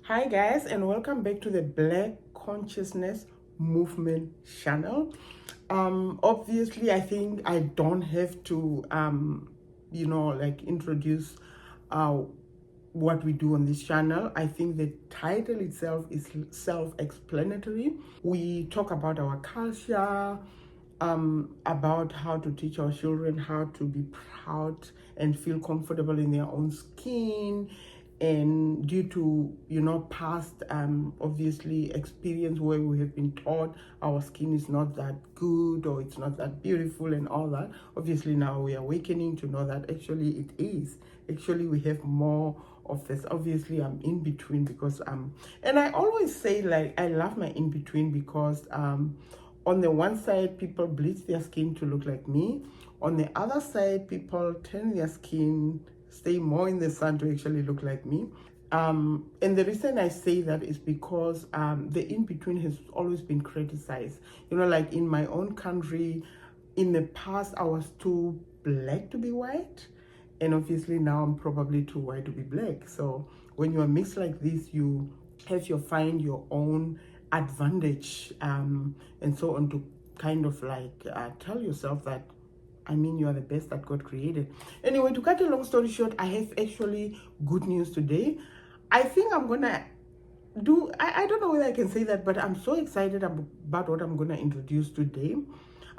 Hi guys, and welcome back to the Black Consciousness Movement channel. Obviously I think I don't have to introduce what we do on this channel. I think the title itself is self-explanatory. We talk about our culture, about how to teach our children how to be proud and feel comfortable in their own skin, and due to past obviously experience where we have been taught our skin is not that good or it's not that beautiful and all that. Obviously now we are awakening to know that actually it is. Actually we have more of this. Obviously I'm in between because and I always say, like, I love my in between because on the one side people bleach their skin to look like me, on the other side people turn their skin, stay more in the sun to actually look like me. And the reason I say that is because the in-between has always been criticized. Like in my own country, in the past, I was too black to be white. And obviously now I'm probably too white to be black. So when you are mixed like this, you have to find your own advantage and so on to kind of like tell yourself that you are the best that God created. Anyway, to cut a long story short, I have actually good news today. I think I'm gonna do, I don't know whether I can say that, but I'm so excited about what I'm gonna introduce today.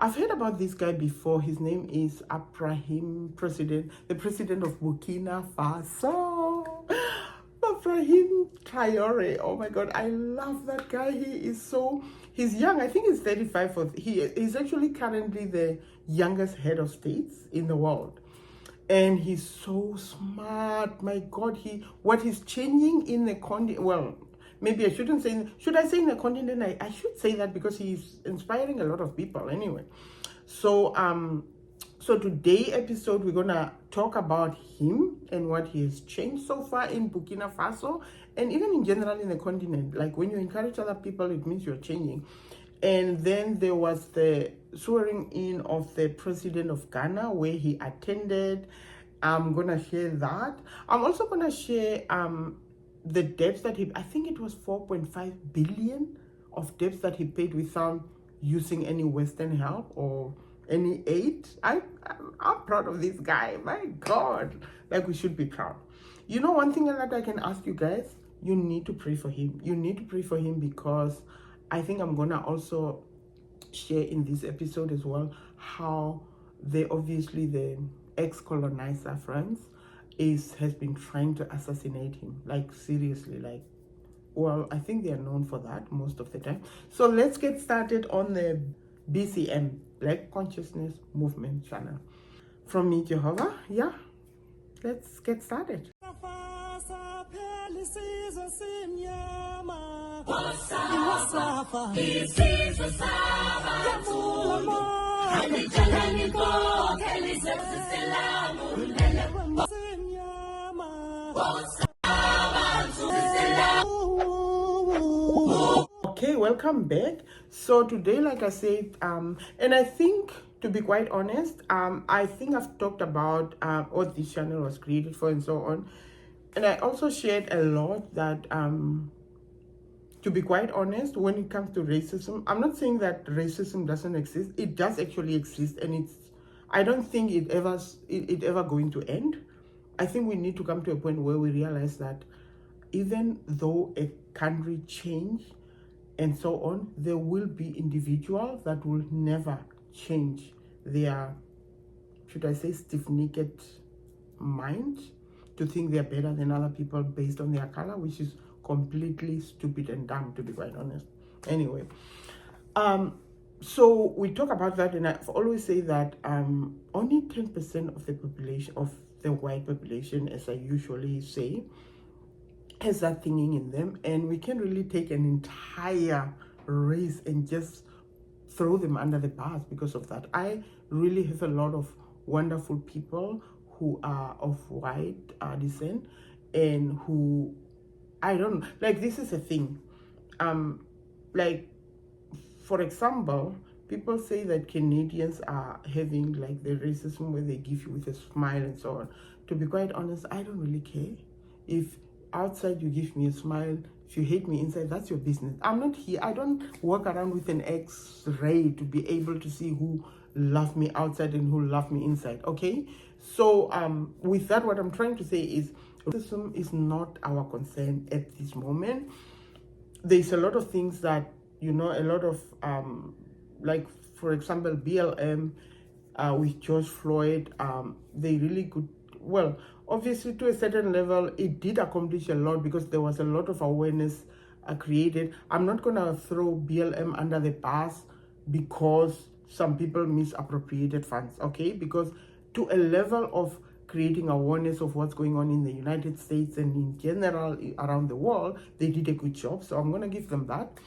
I've heard about this guy before. His name is Ibrahim, the president of Burkina Faso. Ibrahim Traore. Oh my God, I love that guy. He's young. I think he's 35. He's actually currently the youngest head of states in the world. And he's so smart. My God, what he's changing in the continent. Well, maybe I shouldn't say, should I say in the continent? I should say that because he's inspiring a lot of people anyway. So today episode, we're gonna talk about him and what he has changed so far in Burkina Faso and even in general in the continent. Like when you encourage other people, it means you're changing. And then there was the swearing in of the president of Ghana where he attended. I'm gonna share that. I'm also gonna share the debts that I think it was 4.5 billion of debts that he paid without using any Western help or any aid. I'm proud of this guy. My God, like we should be proud. One thing that I can ask you guys, you need to pray for him. You need to pray for him because I think I'm gonna also share in this episode as well how the ex-colonizer France has been trying to assassinate him. Like seriously, like, well, I think they are known for that most of the time. So let's get started on the BCM, Black Consciousness Movement channel. From me, Jehovah. Yeah, let's get started. Okay, welcome back. So today, like I said, and I think, to be quite honest, I think I've talked about what this channel was created for and so on. And I also shared a lot that, to be quite honest, when it comes to racism, I'm not saying that racism doesn't exist. It does actually exist, and I don't think it ever going to end. I think we need to come to a point where we realize that even though a country change and so on, there will be individuals that will never change their, should I say, stiff-necked mind to think they're better than other people based on their color, which is completely stupid and dumb, to be quite honest. Anyway, so we talk about that, and I always say that only 10% of the population, of the white population, as I usually say, has that thinking in them, and we can really take an entire race and just throw them under the bus because of that. I really have a lot of wonderful people who are of white descent and who, I don't know, like, this is a thing. Like, for example, people say that Canadians are having like the racism where they give you with a smile and so on. To be quite honest, I don't really care if outside you give me a smile, if you hate me inside, that's your business. I'm not here, I don't walk around with an X-ray to be able to see who love me outside and who love me inside. Okay, so with that, what I'm trying to say is racism is not our concern at this moment. There's a lot of things that, you know, a lot of like, for example, BLM with George Floyd, they really could, well, obviously to a certain level it did accomplish a lot because there was a lot of awareness created. I'm not gonna throw BLM under the bus because some people misappropriated funds, okay? Because to a level of creating awareness of what's going on in the United States and in general around the world, they did a good job, so I'm gonna give them that.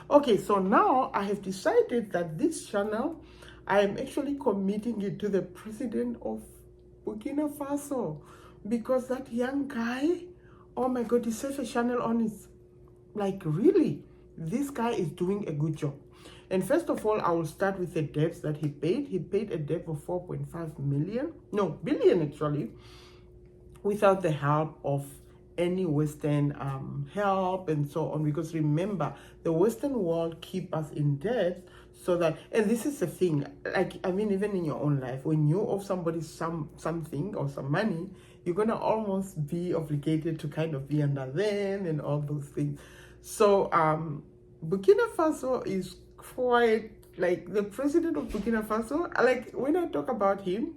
Okay, so now I have decided that this channel, I am actually committing it to the president of Burkina Faso, because that young guy, oh my God, he set a channel on his, like, really, this guy is doing a good job. And first of all, I will start with the debts that he paid. He paid a debt of 4.5 million, no, billion actually, without the help of any Western help and so on. Because remember, the Western world keep us in debt so that, and this is the thing, like, I mean, even in your own life, when you owe somebody something or some money, you're gonna almost be obligated to kind of be under them and all those things. So Burkina Faso is quite, like, the president of Burkina Faso, like, when I talk about him,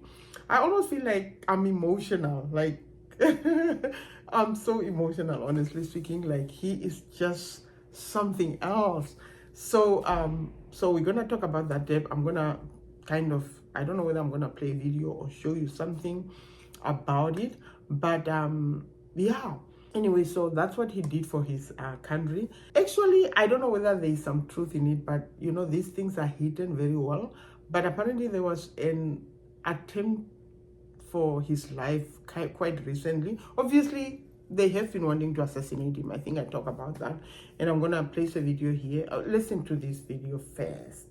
I almost feel like I'm emotional, like I'm so emotional, honestly speaking. Like, he is just something else. So so we're gonna talk about that debt. I'm gonna kind of, I don't know whether I'm gonna play a video or show you something about it, but yeah, anyway, so that's what he did for his country. Actually, I don't know whether there is some truth in it, but you know, these things are hidden very well. But apparently there was an attempt for his life quite recently. Obviously, they have been wanting to assassinate him. I think I talk about that, and I'm gonna place a video here. Listen to this video first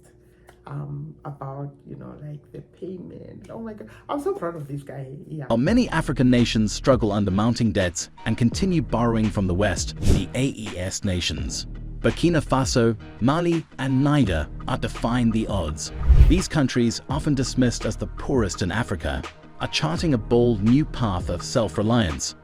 about, you know, like the payment. Oh my God, I'm so proud of this guy. Yeah. While many African nations struggle under mounting debts and continue borrowing from the West, the AES nations, Burkina Faso, Mali, and Niger, are defying the odds. These countries, often dismissed as the poorest in Africa, are charting a bold new path of self-reliance.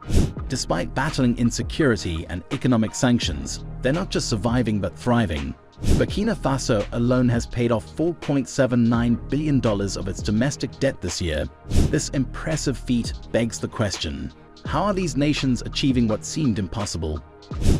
Despite battling insecurity and economic sanctions, they're not just surviving but thriving. Burkina Faso alone has paid off $4.79 billion of its domestic debt this year. This impressive feat begs the question: how are these nations achieving what seemed impossible?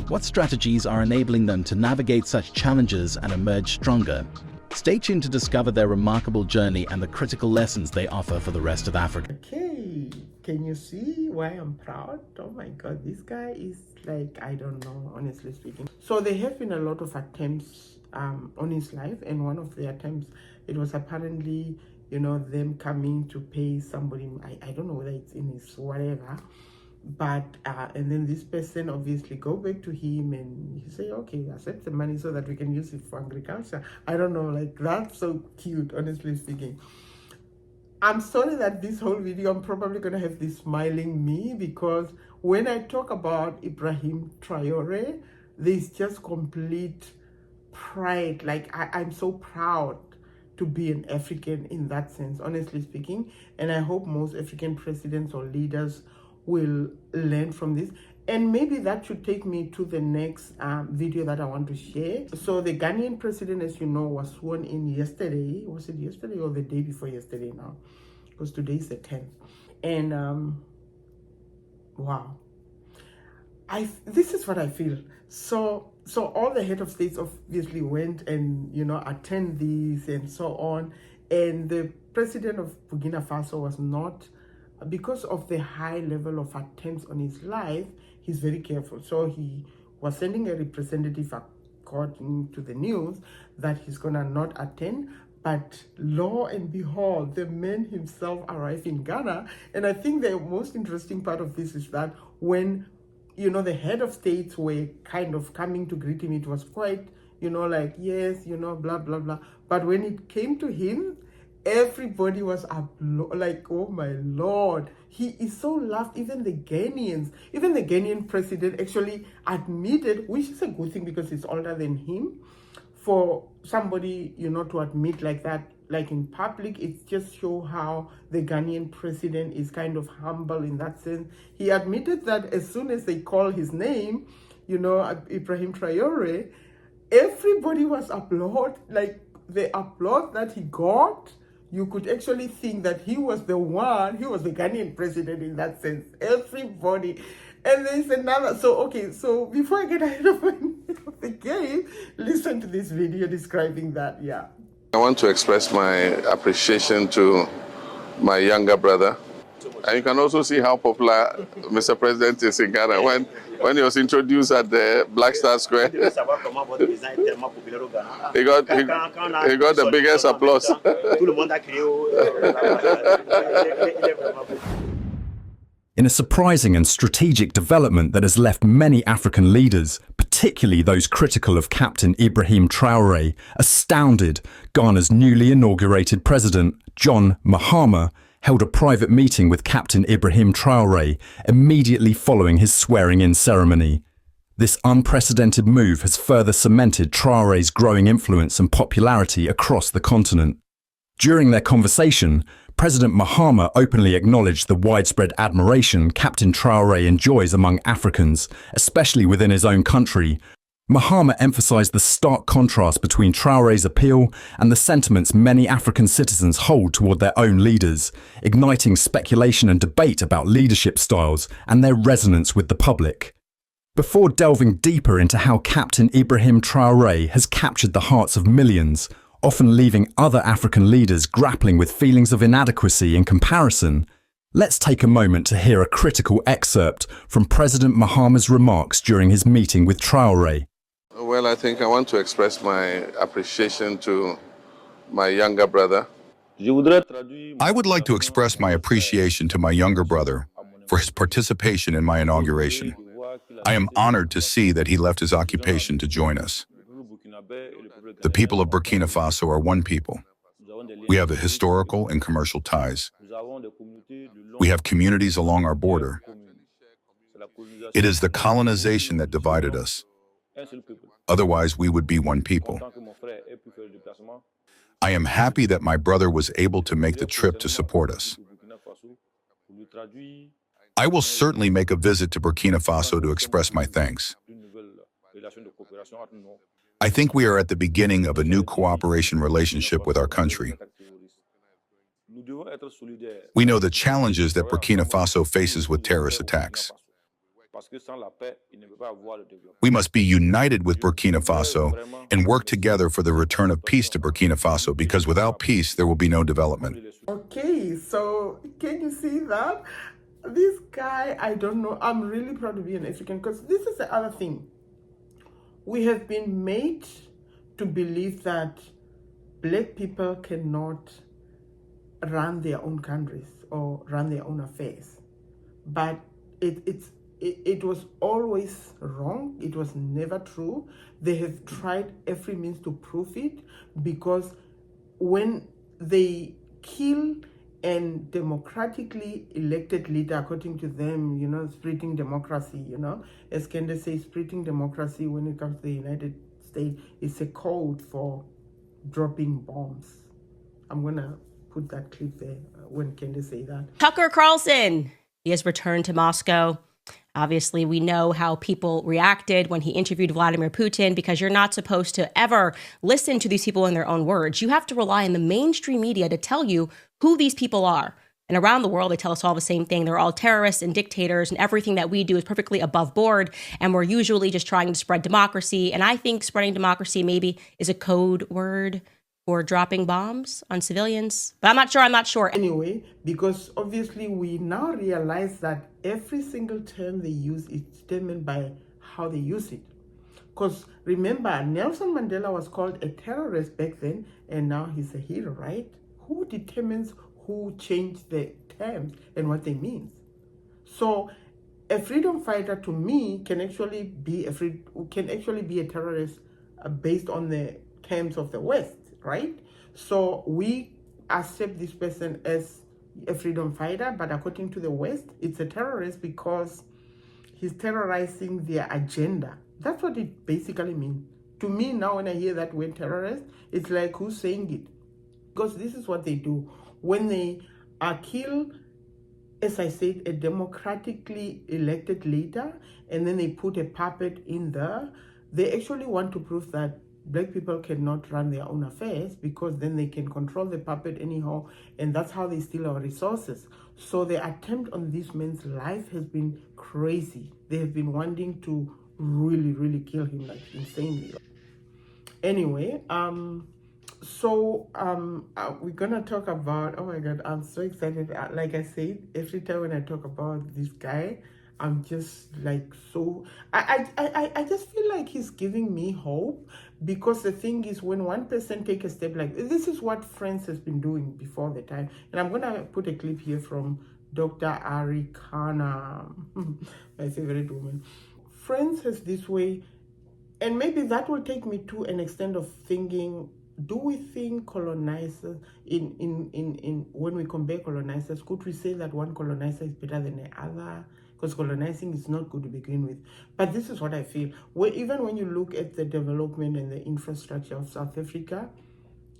What strategies are enabling them to navigate such challenges and emerge stronger? Stay tuned to discover their remarkable journey and the critical lessons they offer for the rest of Africa. Okay, can you see why I'm proud? Oh my God, this guy is like, I don't know, honestly speaking. So there have been a lot of attempts on his life, and one of the attempts, it was apparently, you know, them coming to pay somebody, I don't know whether it's in his whatever, but and then this person obviously go back to him and he say, okay, accept the money so that we can use it for agriculture. I don't know, like, that's so cute, honestly speaking. I'm sorry that this whole video, I'm probably gonna have this smiling me, because when I talk about Ibrahim Traore, there's just complete pride. Like, I'm so proud to be an African in that sense, honestly speaking. And I hope most African presidents or leaders will learn from this. And maybe that should take me to the next video that I want to share. So the Ghanian president, as you know, was sworn in yesterday. Was it yesterday or the day before yesterday now? Because today is the 10th. And wow. This is what I feel. So all the head of states obviously went and, you know, attend these and so on. And the president of Burkina Faso was not, because of the high level of attempts on his life, he's very careful. So he was sending a representative, according to the news, that he's gonna not attend. But lo and behold, the man himself arrived in Ghana. And I think the most interesting part of this is that when, you know, the head of states were kind of coming to greet him, it was quite, you know, like, yes, you know, blah, blah, blah. But when it came to him, Everybody was like, oh my Lord. He is so loved. Even the Ghanaian president actually admitted, which is a good thing because it's older than him, for somebody, to admit like that, like in public. It just shows how the Ghanaian president is kind of humble in that sense. He admitted that as soon as they call his name, Ibrahim Traore, everybody was applaud, like the applause that he got. You could actually think that he was the Ghanaian president in that sense. Everybody. And there's another. So before I get ahead of the game, listen to this video describing that. Yeah. I want to express my appreciation to my younger brother. And you can also see how popular Mr. President is in Ghana. When he was introduced at the Black Star Square, he got the biggest applause. In a surprising and strategic development that has left many African leaders, particularly those critical of Captain Ibrahim Traore, astounded, Ghana's newly inaugurated president, John Mahama, held a private meeting with Captain Ibrahim Traore immediately following his swearing-in ceremony. This unprecedented move has further cemented Traore's growing influence and popularity across the continent. During their conversation, President Mahama openly acknowledged the widespread admiration Captain Traore enjoys among Africans, especially within his own country. Mahama emphasized the stark contrast between Traore's appeal and the sentiments many African citizens hold toward their own leaders, igniting speculation and debate about leadership styles and their resonance with the public. Before delving deeper into how Captain Ibrahim Traore has captured the hearts of millions, often leaving other African leaders grappling with feelings of inadequacy in comparison, let's take a moment to hear a critical excerpt from President Mahama's remarks during his meeting with Traore. Well, I think I want to express my appreciation to my younger brother. I would like to express my appreciation to my younger brother for his participation in my inauguration. I am honored to see that he left his occupation to join us. The people of Burkina Faso are one people. We have historical and commercial ties. We have communities along our border. It is the colonization that divided us. Otherwise, we would be one people. I am happy that my brother was able to make the trip to support us. I will certainly make a visit to Burkina Faso to express my thanks. I think we are at the beginning of a new cooperation relationship with our country. We know the challenges that Burkina Faso faces with terrorist attacks. We must be united with Burkina Faso and work together for the return of peace to Burkina Faso, because without peace, there will be no development. Okay, so can you see that? This guy, I don't know, I'm really proud to be an African, because this is the other thing. We have been made to believe that Black people cannot run their own countries or run their own affairs. But it was always wrong. It was never true. They have tried every means to prove it, because when they kill and democratically elected leader, according to them, splitting democracy, as Candace says, splitting democracy when it comes to the United States is a code for dropping bombs. I'm gonna put that clip there when Candace say that. Tucker Carlson, he has returned to Moscow. Obviously, we know how people reacted when he interviewed Vladimir Putin, because you're not supposed to ever listen to these people in their own words. You have to rely on the mainstream media to tell you who these people are. And around the world, they tell us all the same thing. They're all terrorists and dictators, and everything that we do is perfectly above board. And we're usually just trying to spread democracy. And I think spreading democracy maybe is a code word for dropping bombs on civilians. But I'm not sure. Anyway, because obviously we now realize that every single term they use is determined by how they use it. Because remember, Nelson Mandela was called a terrorist back then, and now he's a hero, right? Who determines who changed the terms and what they mean? So a freedom fighter, to me, can actually be a terrorist based on the terms of the West, right? So we accept this person as a freedom fighter, but according to the West, it's a terrorist because he's terrorizing their agenda. That's what it basically means. To me, now when I hear that word terrorist, it's like, who's saying it? Because this is what they do. When they kill, as I said, a democratically elected leader, and then they put a puppet in there, they actually want to prove that Black people cannot run their own affairs, because then they can control the puppet anyhow, and that's how they steal our resources. So the attempt on this man's life has been crazy. They have been wanting to really, really kill him, like insanely. Anyway, we're gonna talk about, oh my God, I'm so excited. Like I said, every time when I talk about this guy, I'm just like so, I just feel like he's giving me hope, because the thing is, when one person take a step like this is what France has been doing before the time. And I'm gonna put a clip here from Dr. Arikana, my favorite woman. France has this way, and maybe that will take me to an extent of thinking, do we think colonizers, when we compare colonizers, could we say that one colonizer is better than the other? Because colonizing is not good to begin with. But this is what I feel. Even when you look at the development and the infrastructure of South Africa,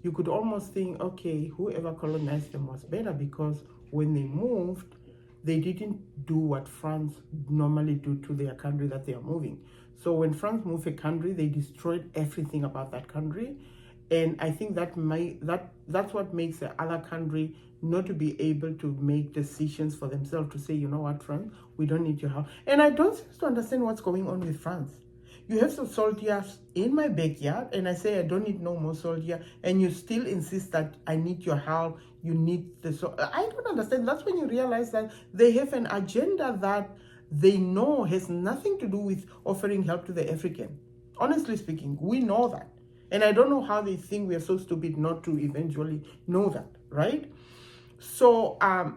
you could almost think, okay, whoever colonized them was better, because when they moved, they didn't do what France normally do to their country that they are moving. So when France moved a country, they destroyed everything about that country. And I think that's what makes the other country not to be able to make decisions for themselves, to say, you know what, France, we don't need your help. And I don't seem to understand what's going on with France. You have some soldiers in my backyard, and I say I don't need no more soldiers, and you still insist that I need your help, you need the... I don't understand. That's when you realize that they have an agenda that they know has nothing to do with offering help to the African. Honestly speaking, we know that. And I don't know how they think we are so stupid not to eventually know that, right? So I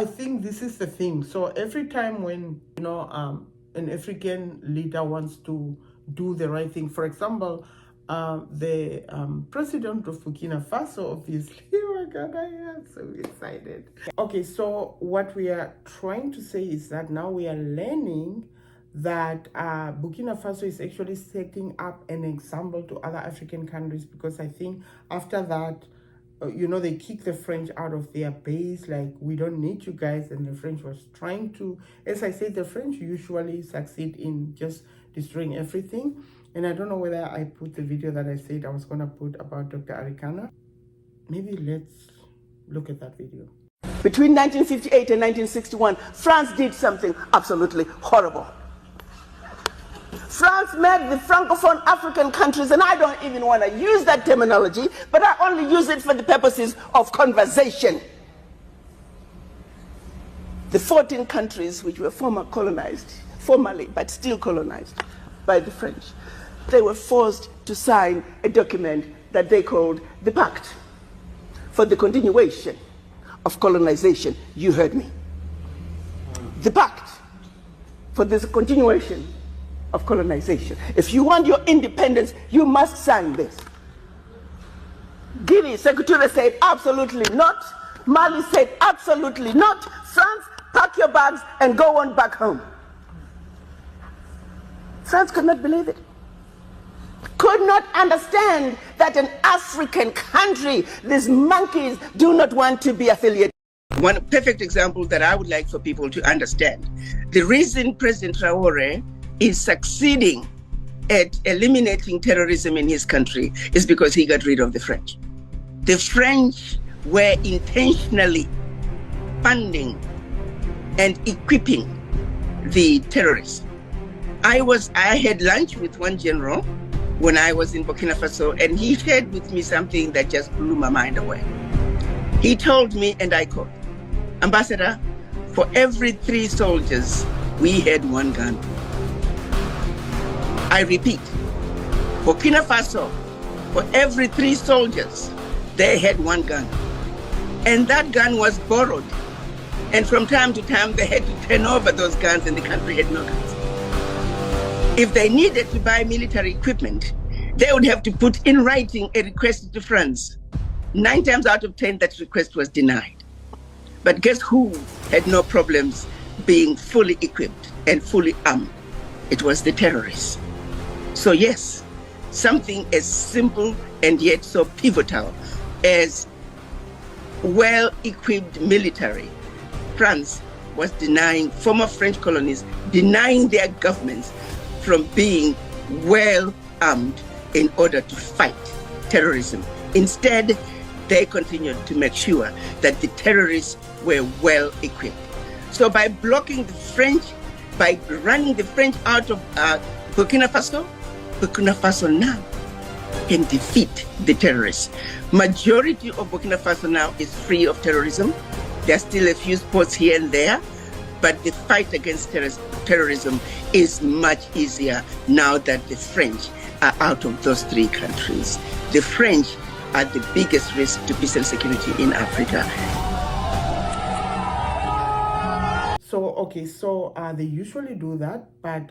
think this is the thing. So every time when, an African leader wants to do the right thing, for example, the president of Burkina Faso, obviously, oh my God, I am so excited. Okay, so what we are trying to say is that now we are learning that Burkina Faso is actually setting up an example to other African countries, because I think after that, they kicked the French out of their base, like, we don't need you guys. And the French was trying to, as I said, the French usually succeed in just destroying everything. And I don't know whether I put the video that I said I was going to put about Dr. Arikana. Maybe let's look at that video. Between 1958 and 1961, France did something absolutely horrible. France made the Francophone African countries, and I don't even want to use that terminology, but I only use it for the purposes of conversation. The 14 countries which were formally, but still colonized by the French, they were forced to sign a document that they called the Pact for the Continuation of Colonization. You heard me. The Pact for the Continuation of Colonization. If you want your independence, you must sign this. Guinea, Secretary said absolutely not. Mali said absolutely not. France, pack your bags and go on back home. France could not believe it. Could not understand that an African country, these monkeys, do not want to be affiliated. One perfect example that I would like for people to understand. The reason President Traoré is succeeding at eliminating terrorism in his country is because he got rid of the French. The French were intentionally funding and equipping the terrorists. I had lunch with one general when I was in Burkina Faso, and he shared with me something that just blew my mind away. He told me, and I quote, "Ambassador, for every 3 soldiers, we had 1 gun." I repeat, Burkina Faso, for every 3 soldiers, they had 1 gun. And that gun was borrowed. And from time to time, they had to turn over those guns, and the country had no guns. If they needed to buy military equipment, they would have to put in writing a request to France 9 times out of 10, that request was denied. But guess who had no problems being fully equipped and fully armed? It was the terrorists. So yes, something as simple and yet so pivotal as well-equipped military. France was denying, former French colonies, denying their governments from being well-armed in order to fight terrorism. Instead, they continued to make sure that the terrorists were well-equipped. So by blocking the French, by running the French out of Burkina Faso now can defeat the terrorists. Majority of Burkina Faso now is free of terrorism. There are still a few spots here and there, but the fight against terrorism is much easier now that the French are out of those 3 countries. The French are the biggest risk to peace and security in Africa. So they usually do that, but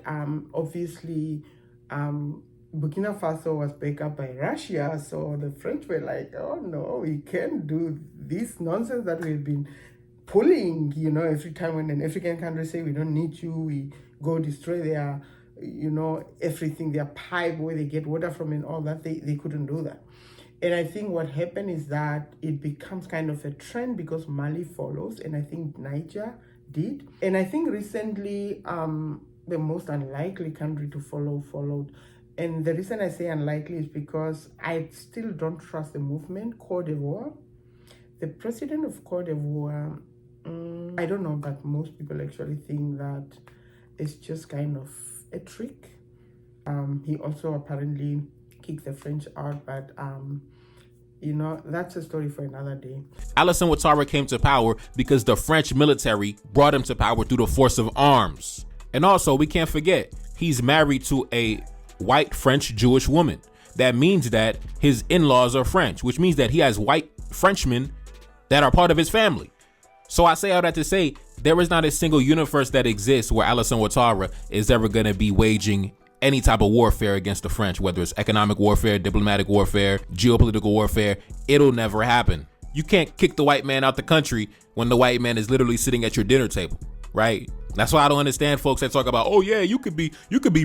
obviously Burkina Faso was backed up by Russia, so the French were like, oh no, we can't do this nonsense that we've been pulling, every time when an African country say we don't need you, we go destroy their, everything, their pipe where they get water from and all that. They couldn't do that. And I think what happened is that it becomes kind of a trend because Mali follows, and I think Niger did. And I think recently the most unlikely country to follow followed. And the reason I say unlikely is because I still don't trust the movement, Côte d'Ivoire. The president of Côte d'Ivoire, I don't know, but most people actually think that it's just kind of a trick. He also apparently kicked the French out, but that's a story for another day. Alassane Ouattara came to power because the French military brought him to power through the force of arms. And also, we can't forget, he's married to a white French Jewish woman. That means that his in-laws are French, which means that he has white Frenchmen that are part of his family. So I say all that to say, there is not a single universe that exists where Alassane Ouattara is ever going to be waging any type of warfare against the French, whether it's economic warfare, diplomatic warfare, geopolitical warfare. It'll never happen. You can't kick the white man out the country when the white man is literally sitting at your dinner table, right? That's why I don't understand folks that talk about, oh yeah, you could be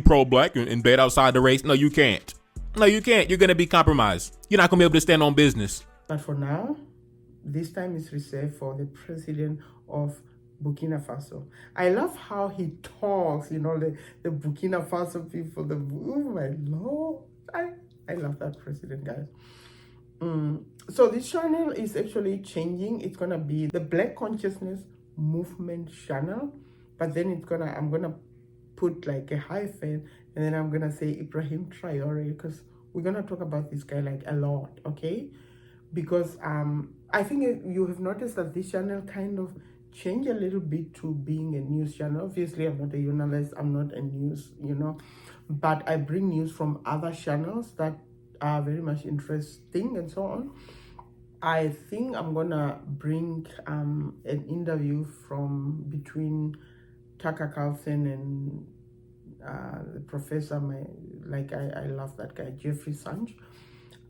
pro-black and bed outside the race. No, you can't. No, you can't. You're going to be compromised. You're not going to be able to stand on business. But for now, this time is reserved for the president of Burkina Faso. I love how he talks, the Burkina Faso people, oh my Lord. I love that president, guys. So this channel is actually changing. It's going to be the Black Consciousness Movement channel, but then I'm going to put like a hyphen, and then I'm going to say Ibrahim Traore, because we're going to talk about this guy like a lot, okay? Because I think you have noticed that this channel kind of changed a little bit to being a news channel. Obviously, I'm not a journalist, I'm not a news, but I bring news from other channels that are very much interesting and so on. I think I'm gonna bring an interview between Tucker Carlson and the professor, I love that guy, Jeffrey Sanj.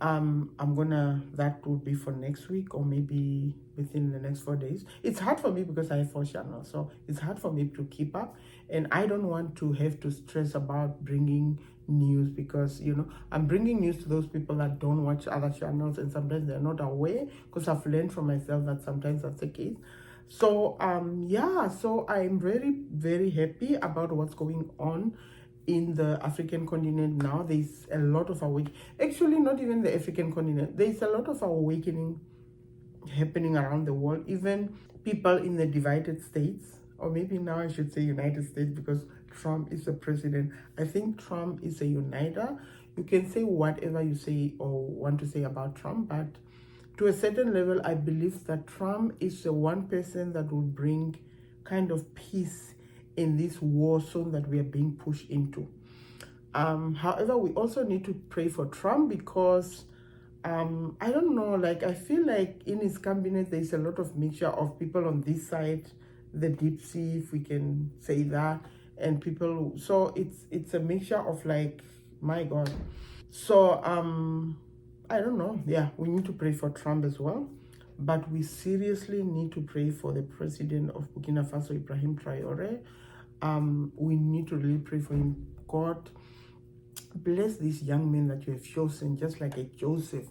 That will be for next week or maybe within the next 4 days. It's hard for me because I have 4 channels, so it's hard for me to keep up, and I don't want to have to stress about bringing news because, I'm bringing news to those people that don't watch other channels, and sometimes they're not aware, because I've learned from myself that sometimes that's the case. So, so I'm very, very happy about what's going on in the African continent now. There's a lot of awakening. Actually, not even the African continent. There's a lot of awakening happening around the world. Even people in the divided states, or maybe now I should say United States, because Trump is the president. I think Trump is a uniter. You can say whatever you say or want to say about Trump, but to a certain level, I believe that Trump is the one person that will bring kind of peace in this war zone that we are being pushed into. However, we also need to pray for Trump because I don't know, I feel like in his cabinet there's a lot of mixture of people on this side, the deep sea, if we can say that, and people. So it's a mixture of my God. So I don't know. Yeah, we need to pray for Trump as well. But we seriously need to pray for the president of Burkina Faso, Ibrahim Traore. We need to really pray for him. God, bless these young men that you have chosen, just like a Joseph.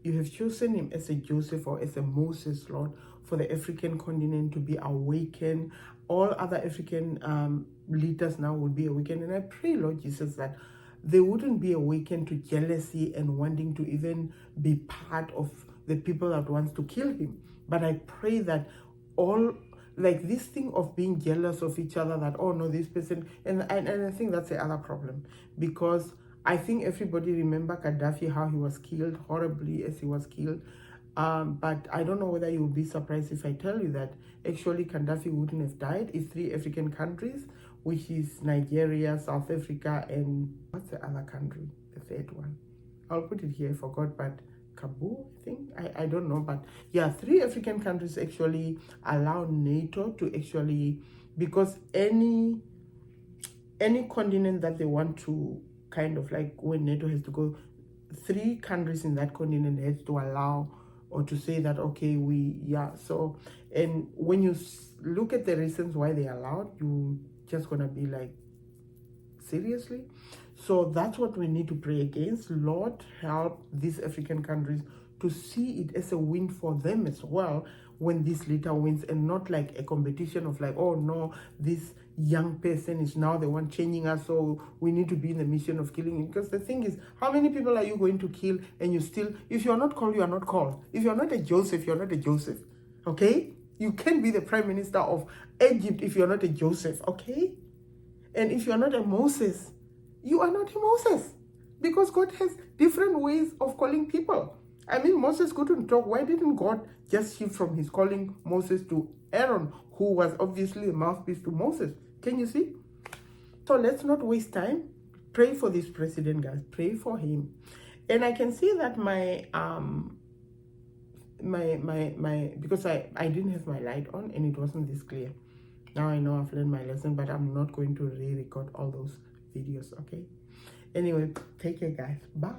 You have chosen him as a Joseph or as a Moses, Lord, for the African continent to be awakened. All other African leaders now will be awakened. And I pray, Lord Jesus, that they wouldn't be awakened to jealousy and wanting to even be part of the people that wants to kill him. But I pray that all, like this thing of being jealous of each other, that, oh no, this person, and I think that's the other problem, because I think everybody remember Gaddafi, how he was killed horribly as he was killed. But I don't know whether you'll be surprised if I tell you that actually Gaddafi wouldn't have died. It's 3 African countries, which is Nigeria, South Africa, and what's the other country? The third one. I'll put it here, I forgot, but Kabul, I think. I don't know, but yeah, 3 African countries actually allow NATO to actually, because any continent that they want to kind of like, when NATO has to go, 3 countries in that continent has to allow or to say that, okay, so, and when you look at the reasons why they allowed, you just gonna be like, seriously? So that's what we need to pray against. Lord, help these African countries to see it as a win for them as well when this leader wins, and not like a competition of like, oh no, this young person is now the one changing us, so we need to be in the mission of killing him. Because the thing is, how many people are you going to kill and you still, if you're not called, you are not called. If you're not a Joseph, you're not a Joseph, okay? You can't be the prime minister of Egypt if you're not a Joseph, okay? And if you're not a Moses, you are not a Moses, because God has different ways of calling people. I mean, Moses couldn't talk. Why didn't God just shift from his calling Moses to Aaron, who was obviously the mouthpiece to Moses? Can you see? So let's not waste time. Pray for this president, guys. Pray for him. And I can see that my because I didn't have my light on and it wasn't this clear. Now I know I've learned my lesson, but I'm not going to re-record all those videos, okay? Anyway, take care, guys. Bye.